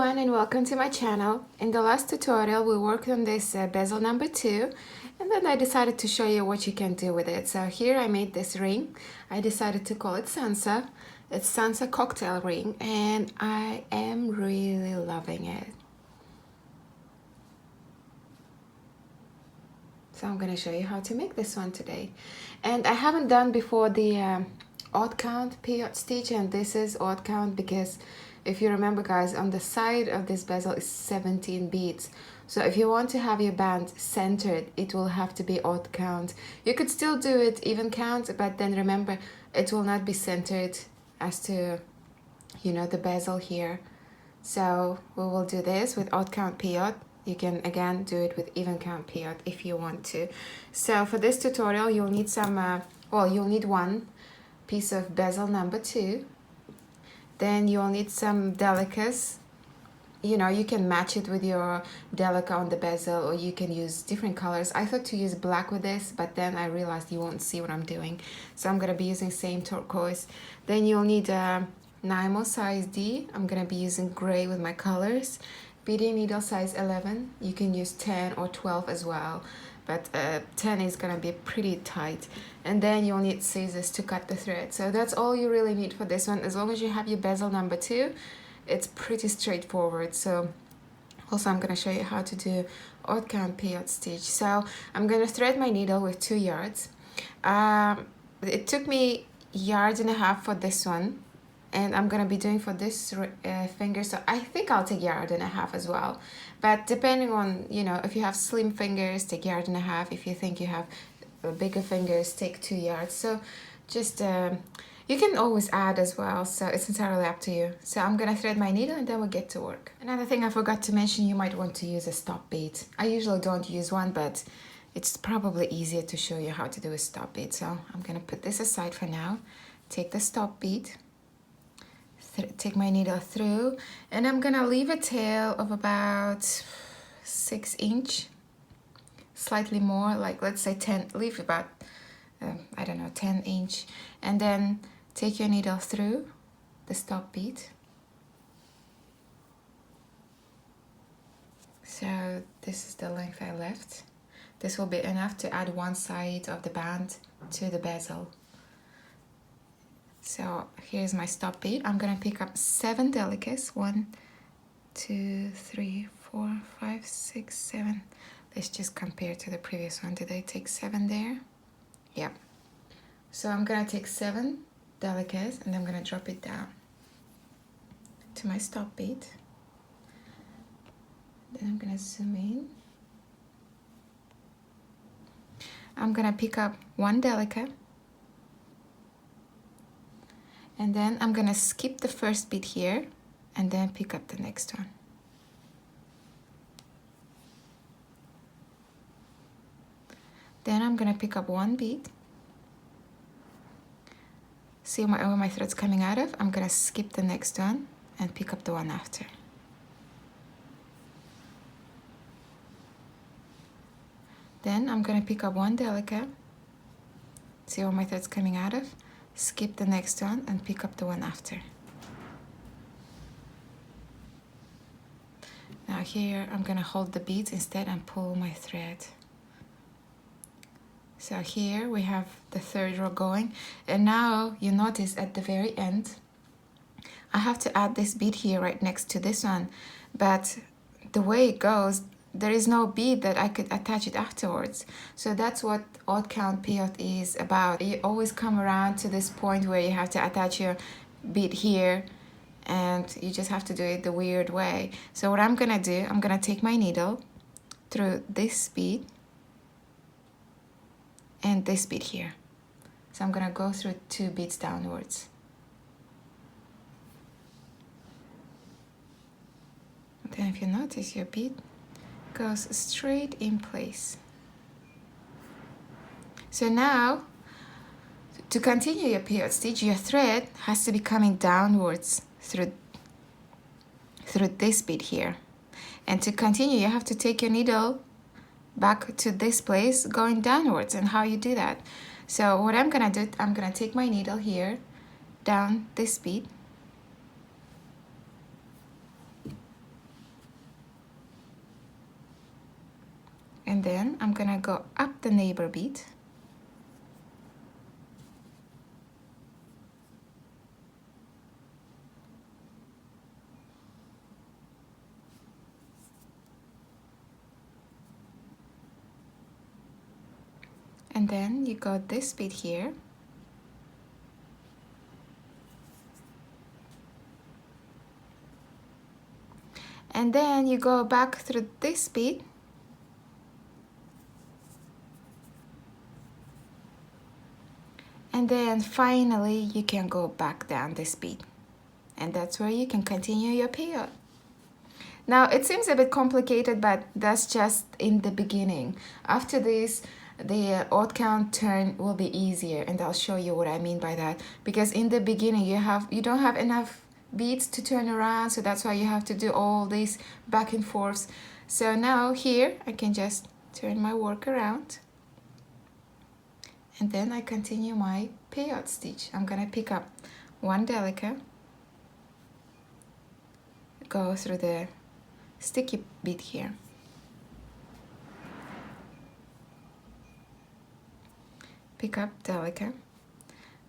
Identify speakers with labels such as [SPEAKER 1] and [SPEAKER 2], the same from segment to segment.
[SPEAKER 1] everyone and welcome to my channel. In the last tutorial we worked on this bezel number 2 and then I decided to show you what you can do with it. So here I made this ring. I decided to call it Sansa. It's Sansa Cocktail ring and I am really loving it. So I'm going to show you how to make this one today. And I haven't done before the odd count peyote stitch, and this is odd count because if you remember guys, on the side of this bezel is 17 beads. So if you want to have your band centered, it will have to be odd count. You could still do it even count, but then remember it will not be centered as to, you know, the bezel here. So we will do this with odd count peyote. You can again do it with even count peyote if you want to. So for this tutorial you'll need some, you'll need one piece of bezel number 2. Then you'll need some delicas. You know, you can match it with your delica on the bezel, or you can use different colors. I thought to use black with this, but then I realized you won't see what I'm doing. So I'm gonna be using same turquoise. Then you'll need a Nymo size D. I'm gonna be using gray with my colors. Beading needle size 11. You can use 10 or 12 as well, but 10 is gonna be pretty tight. And then you'll need scissors to cut the thread. So that's all you really need for this one. As long as you have your bezel number 2, it's pretty straightforward. So also I'm gonna show you how to do odd count peyote stitch. So I'm gonna thread my needle with 2 yards. It took me 1.5 yards for this one, and I'm gonna be doing for this finger, so I think I'll take 1.5 yards as well. But depending on, you know, if you have slim fingers, take 1.5 yards. If you think you have bigger fingers, take 2 yards. So just you can always add as well, so it's entirely up to you. So I'm gonna thread my needle and then we'll get to work. Another thing I forgot to mention, you might want to use a stop bead. I usually don't use one, but it's probably easier to show you how to do a stop bead. So I'm gonna put this aside for now. Take the stop bead, take my needle through, and I'm gonna leave a tail of about 6 inch, slightly more, like let's say 10, leave about I don't know, 10 inch, and then take your needle through the stop bead. So this is the length I left. This will be enough to add one side of the band to the bezel. So here's my stop bead. I'm gonna pick up 7 delicas. 1, 2, 3, 4, 5, 6, 7. Let's just compare to the previous one. Did I take 7 there? Yep. So I'm gonna take 7 delicas and I'm gonna drop it down to my stop bead. Then I'm gonna zoom in. I'm gonna pick up 1 delica. And then I'm gonna skip the first bead here and then pick up the next one. Then I'm gonna pick up 1 bead. See where my thread's coming out of? I'm gonna skip the next one and pick up the one after. Then I'm gonna pick up 1 delica. See where my thread's coming out of? Skip the next one and pick up the one after. Now here I'm gonna hold the beads instead and pull my thread. So here we have the 3rd row going, and now you notice at the very end I have to add this bead here right next to this one, but the way it goes, there is no bead that I could attach it afterwards. So that's what odd count peyote is about. You always come around to this point where you have to attach your bead here, and you just have to do it the weird way. So what I'm gonna do, I'm gonna take my needle through this bead and this bead here. So I'm gonna go through 2 beads downwards. Then if you notice, your bead goes straight in place. So now, to continue your peyote stitch, your thread has to be coming downwards through this bead here. And to continue, you have to take your needle back to this place going downwards. And how you do that? So what I'm gonna do, I'm gonna take my needle here – 'Down this bead, And then I'm gonna go up the neighbor bead. And then you got this bead here. And then you go back through this bead. And then finally you can go back down this bead. And that's where you can continue your peyote. Now it seems a bit complicated, but that's just in the beginning. After this, the odd count turn will be easier, and I'll show you what I mean by that. Because in the beginning you don't have enough beads to turn around, so that's why you have to do all these back and forths. So now here I can just turn my work around, and then I continue my peyote stitch. I'm gonna pick up one Delica, go through the sticky bead here, pick up Delica,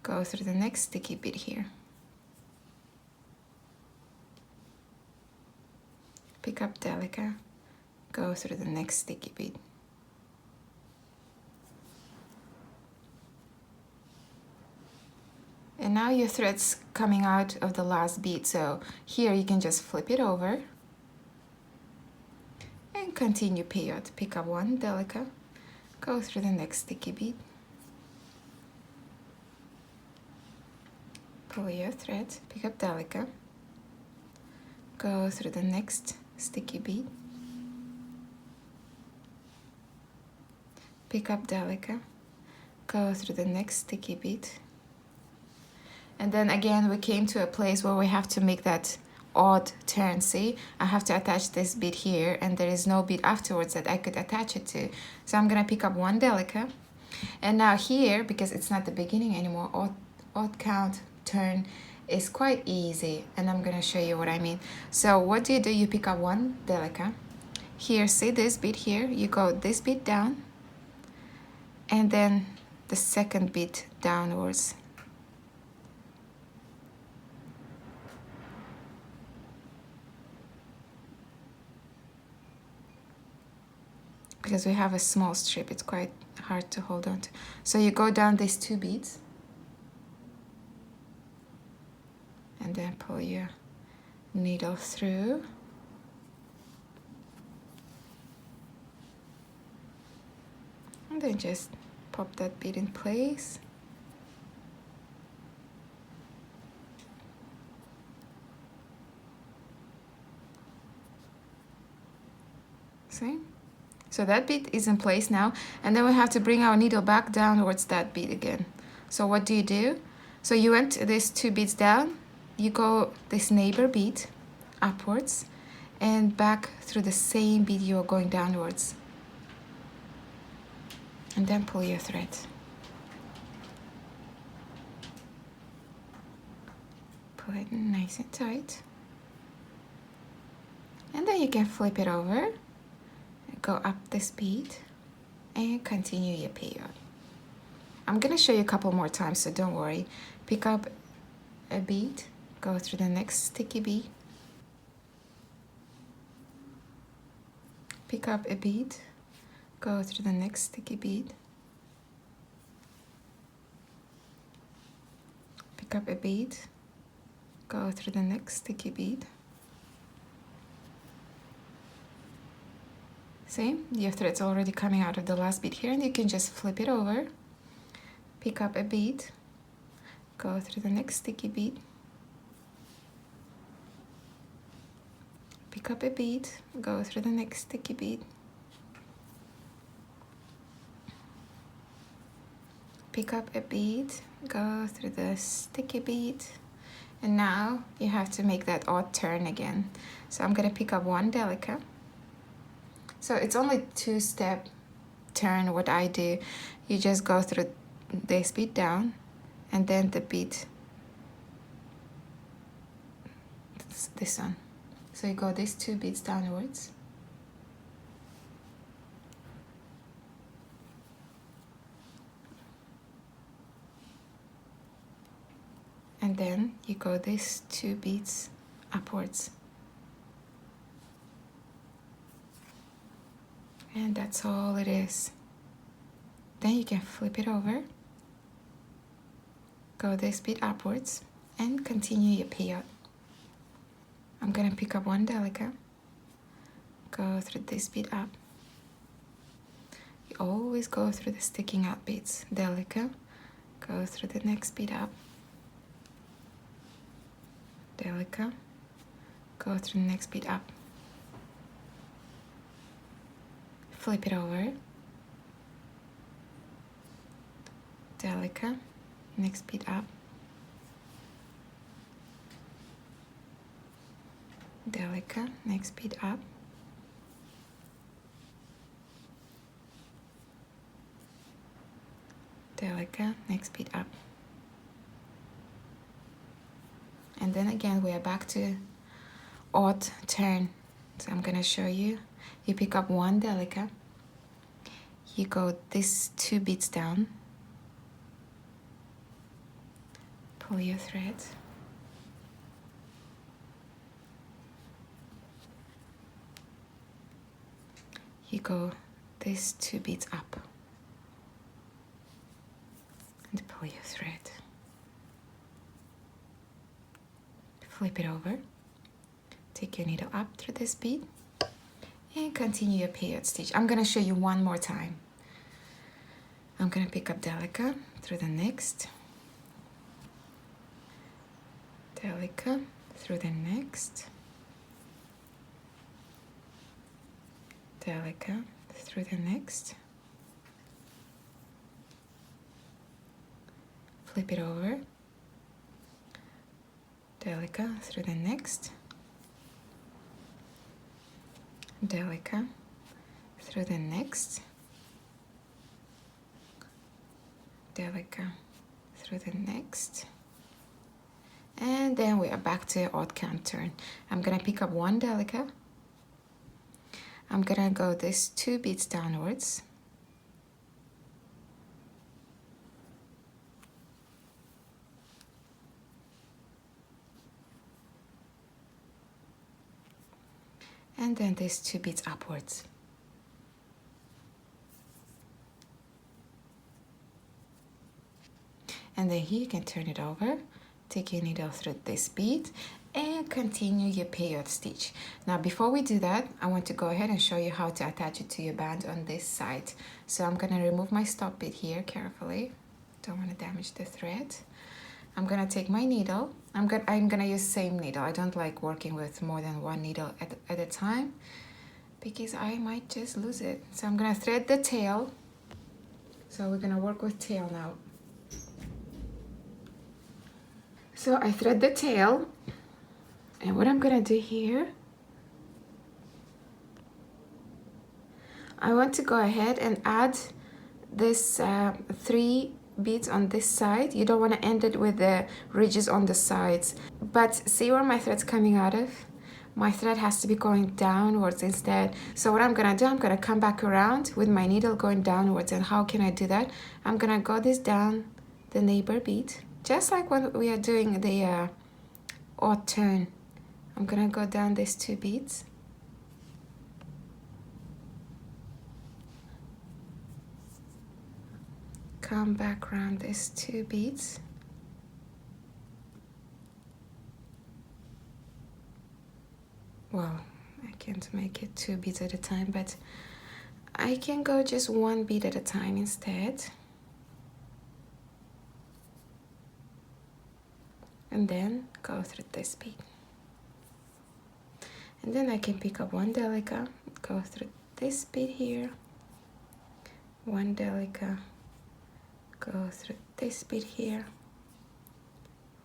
[SPEAKER 1] go through the next sticky bead here, pick up Delica, go through the next sticky bead, and now your thread's coming out of the last bead, so here you can just flip it over and continue peyote. Pick up one Delica, go through the next sticky bead, pull your thread, pick up Delica, go through the next sticky bead, pick up Delica, go through the next sticky bead, and then again we came to a place where we have to make that odd turn. See, I have to attach this bead here, and there is no bead afterwards that I could attach it to. So I'm gonna pick up one Delica, and now here, because it's not the beginning anymore, odd count turn is quite easy, and I'm gonna show you what I mean. So what do? You pick up one Delica here, see this bead here, you go this bead down, and then the second bead downwards. Because we have a small strip, it's quite hard to hold on to. So you go down these two beads, and then pull your needle through. And then just pop that bead in place. See? So that bead is in place now, and then we have to bring our needle back downwards that bead again. So what do? So you went these two beads down, you go this neighbor bead upwards, and back through the same bead you are going downwards. And then pull your thread. Pull it nice and tight. And then you can flip it over, go up this bead, and continue your peyote. I'm gonna show you a couple more times, so don't worry. Pick up a bead, go through the next sticky bead, pick up a bead, go through the next sticky bead, pick up a bead, go through the next sticky bead. See, your thread's already coming out of the last bead here, and you can just flip it over, pick up a bead, go through the next sticky bead, pick up a bead, go through the next sticky bead, pick up a bead, go through the sticky bead, and now you have to make that odd turn again. So I'm gonna pick up one Delica. So it's only two-step turn. What I do, you just go through this bead down, and then the bead, this one. So you go these two beads downwards, and then you go these 2 beads upwards, and that's all it is. Then you can flip it over, go this bead upwards, and continue your peyote. I'm gonna pick up 1 Delica, go through this bead up. You always go through the sticking out beads. Delica, go through the next bead up. Delica, go through the next bead up. Flip it over. Delica, next bead up. Delica, next bead up. Delica, next bead up. And then again we are back to odd turn. So I'm gonna show you. You pick up 1 Delica, you go these 2 beads down, pull your thread, you go these 2 beads up and pull your thread, flip it over, take your needle up through this bead and continue your peyote stitch. I'm gonna show you one more time. I'm gonna pick up Delica through the next, Delica through the next, Delica through the next, flip it over, Delica through the next, Delica through the next, Delica through the next, and then we are back to odd count turn. I'm gonna pick up 1 Delica, I'm gonna go these 2 beads downwards, and then these 2 beads upwards. And then here you can turn it over, take your needle through this bead, and continue your peyote stitch. Now before we do that, I want to go ahead and show you how to attach it to your band on this side. So I'm gonna remove my stop bead here carefully. Don't want to damage the thread. I'm gonna take my needle. I'm gonna use same needle. I don't like working with more than 1 needle at a time because I might just lose it. So I'm gonna thread the tail. So we're gonna work with tail now. So I thread the tail, and what I'm gonna do here, I want to go ahead and add this 3 beads on this side. You don't want to end it with the ridges on the sides, but see where my thread's coming out of? My thread has to be going downwards instead. So what I'm gonna do, I'm gonna come back around with my needle going downwards. And how can I do that? I'm gonna go this down the neighbor bead, just like when we are doing the odd turn. I'm gonna go down these 2 beads, come back around these 2 beads, well, I can't make it 2 beads at a time, but I can go just 1 bead at a time instead. And then go through this bead. And then I can pick up 1 Delica, go through this bead here, 1 Delica, go through this bead here,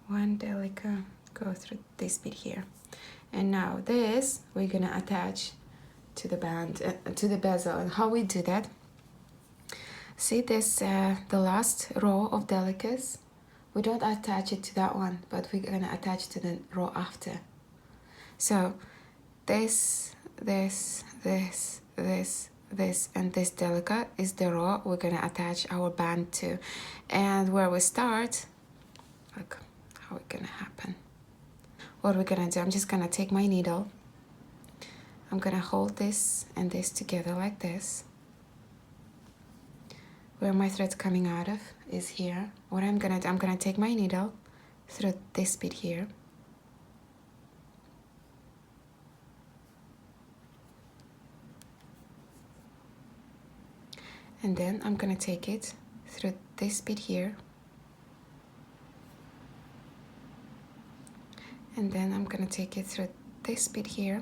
[SPEAKER 1] 1 Delica, go through this bead here. And now this we're gonna attach to the band, to the bezel. And how we do that, see this, the last row of Delicas, we don't attach it to that one, but we're gonna attach to the row after. So this, this, this, this, this, and this Delica is the row we're gonna attach our band to. And where we start, look how it's gonna happen. What we're gonna do, I'm just gonna take my needle. I'm gonna hold this and this together like this. Where my thread's coming out of is here. What I'm gonna do, I'm gonna take my needle through this bit here. And then I'm gonna take it through this bit here. And then I'm gonna take it through this bit here.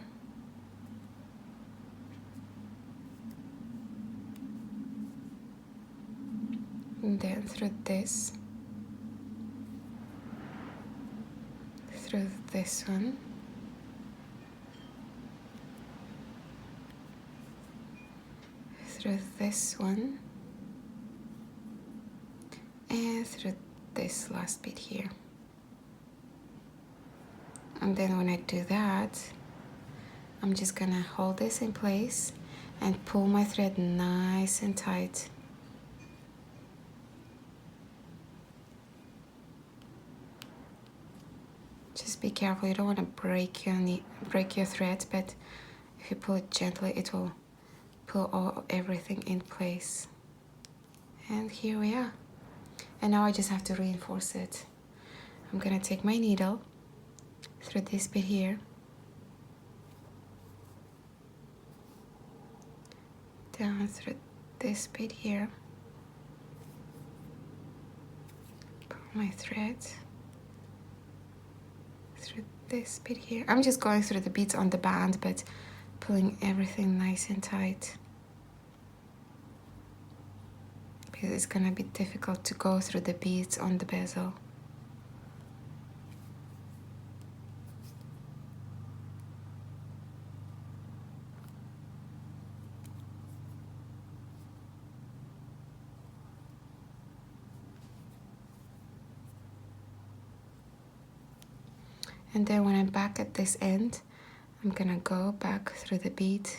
[SPEAKER 1] And then through this one, through this one, and through this last bit here. And then when I do that, I'm just gonna hold this in place and pull my thread nice and tight. Just be careful, you don't want to break your thread, but if you pull it gently, it will pull everything in place. And here we are. And now I just have to reinforce it. I'm gonna take my needle through this bit here, down through this bit here, pull my thread through this bit here. I'm just going through the beads on the band, but pulling everything nice and tight, because it's gonna be difficult to go through the beads on the bezel. And then when I'm back at this end, I'm gonna go back through the bead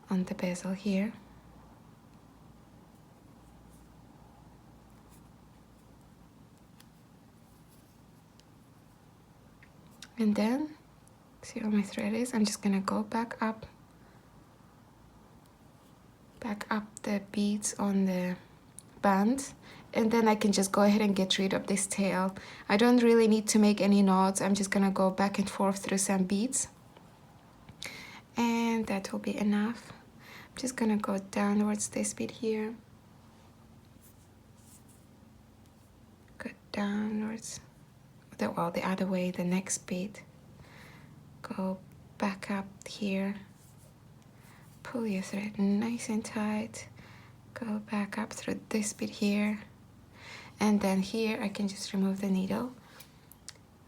[SPEAKER 1] on the bezel here. And then, see where my thread is? I'm just gonna go back up the beads on the band, and then I can just go ahead and get rid of this tail. I don't really need to make any knots. I'm just gonna go back and forth through some beads, and that will be enough. I'm just gonna go downwards this bit here, go downwards, well, the other way, the next bead, go back up here, pull your thread nice and tight, go back up through this bit here, and then here I can just remove the needle,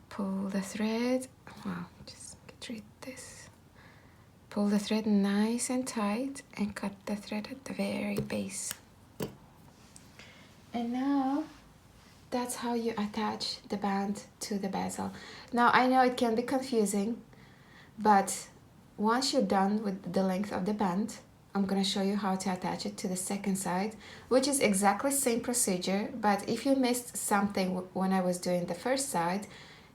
[SPEAKER 1] pull the thread, well, just get rid of this, pull the thread nice and tight, and cut the thread at the very base. And now that's how you attach the band to the bezel. Now I know it can be confusing, but once you're done with the length of the band, I'm going to show you how to attach it to the second side, which is exactly the same procedure, but if you missed something when I was doing the first side,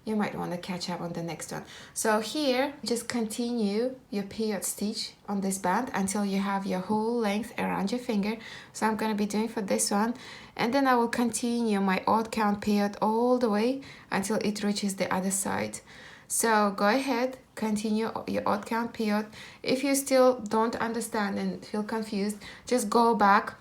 [SPEAKER 1] you might want to catch up on the next one. So here, just continue your peyote stitch on this band until you have your whole length around your finger. So I'm going to be doing for this one, and then I will continue my odd count peyote all the way until it reaches the other side. So go ahead, continue your odd count peyote. If you still don't understand and feel confused, just go back,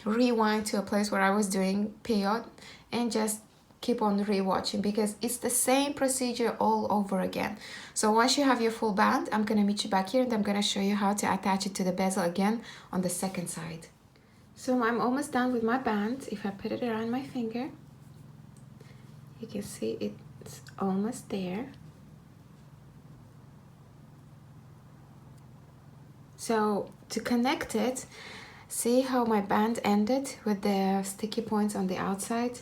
[SPEAKER 1] rewind to a place where I was doing peyote, and just keep on rewatching, because it's the same procedure all over again. So once you have your full band, I'm gonna meet you back here and I'm gonna show you how to attach it to the bezel again on the second side. So I'm almost done with my band. If I put it around my finger, you can see it's almost there. So to connect it, see how my band ended with the sticky points on the outside?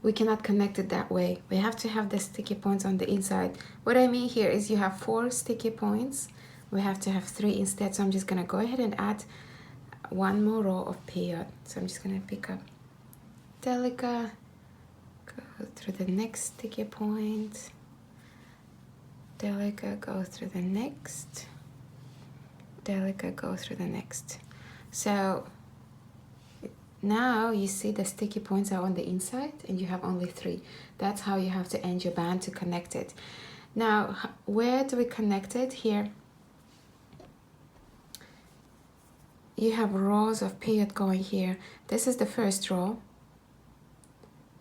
[SPEAKER 1] We cannot connect it that way. We have to have the sticky points on the inside. What I mean here is you have 4 sticky points. We have to have 3 instead. So I'm just gonna go ahead and add one more row of peyote. So I'm just gonna pick up Delica, go go through the next sticky point. Delica, go through the next. Delica, go through the next. So now you see the sticky points are on the inside and you have only 3. That's how you have to end your band to connect it. Now, where do we connect it? Here. You have rows of peyote going here. This is the first row.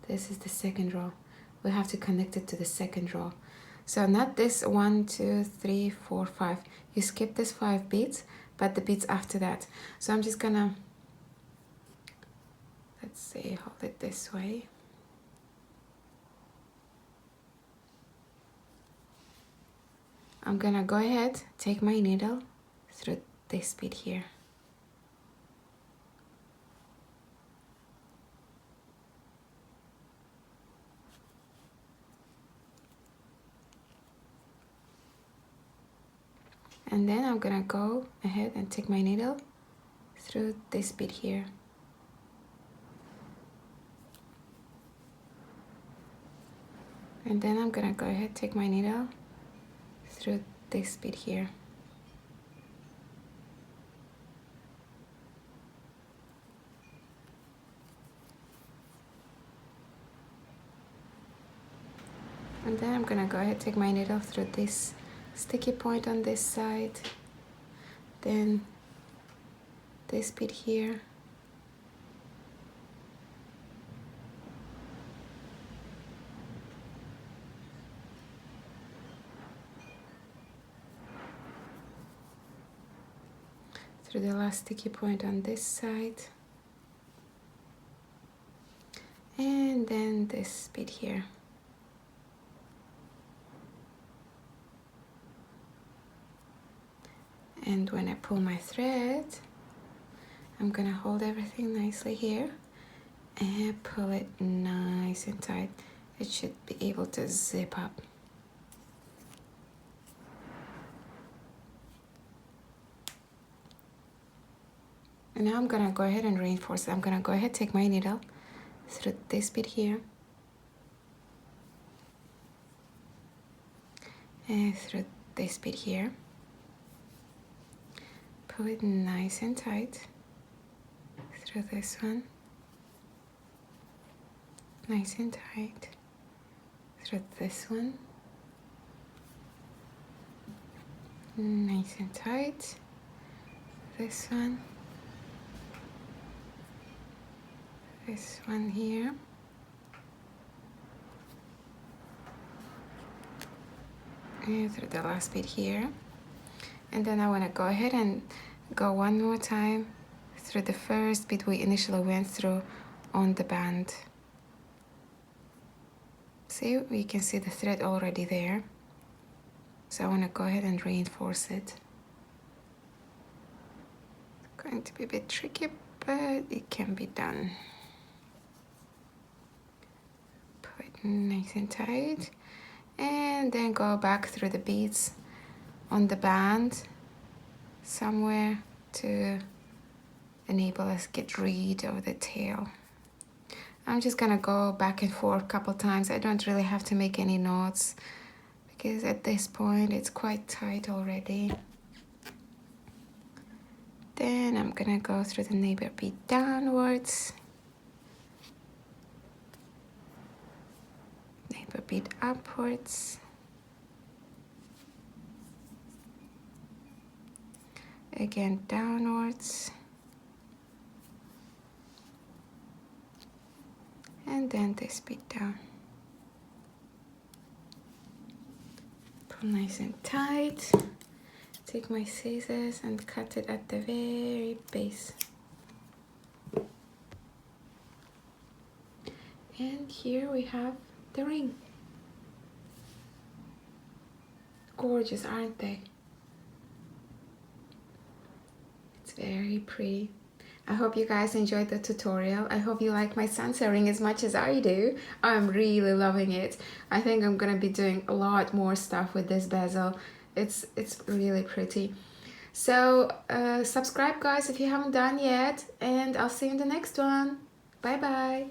[SPEAKER 1] This is the second row. We have to connect it to the second row. So not this 1, 2, 3, 4, 5. You skip this 5 beads, but the beads after that. So I'm just gonna, let's see, hold it this way. I'm gonna go ahead, take my needle through this bead here. And then I'm gonna go ahead and take my needle through this bead here. And then I'm gonna go ahead, take my needle through this bead here. And then I'm gonna go ahead, take my needle through this sticky point on this side, then this bead here, through the last sticky point on this side, and then this bead here. And when I pull my thread, I'm gonna hold everything nicely here and pull it nice and tight. It should be able to zip up. And now I'm gonna go ahead and reinforce it. I'm gonna go ahead, take my needle through this bit here and through this bit here. Pull it nice and tight through this one, nice and tight through this one, nice and tight, this one here, and through the last bit here. And then I want to go ahead and go one more time through the first bit we initially went through on the band. See, you can see the thread already there. So I want to go ahead and reinforce it. It's going to be a bit tricky, but it can be done. Put it nice and tight, and then go back through the beads on the band somewhere to enable us get rid of the tail. I'm just gonna go back and forth a couple times. I don't really have to make any knots because at this point it's quite tight already. Then I'm gonna go through the neighbor bead downwards, neighbor bead upwards, again downwards, and then this bead down. Pull nice and tight. Take my scissors and cut it at the very base. And here we have the ring. Gorgeous, aren't they? It's very pretty. I hope you guys enjoyed the tutorial. I hope you like my Sansa ring as much as I do. I'm really loving it. I think I'm gonna be doing a lot more stuff with this bezel. It's really pretty. So subscribe guys if you haven't done yet, and I'll see you in the next one. Bye bye.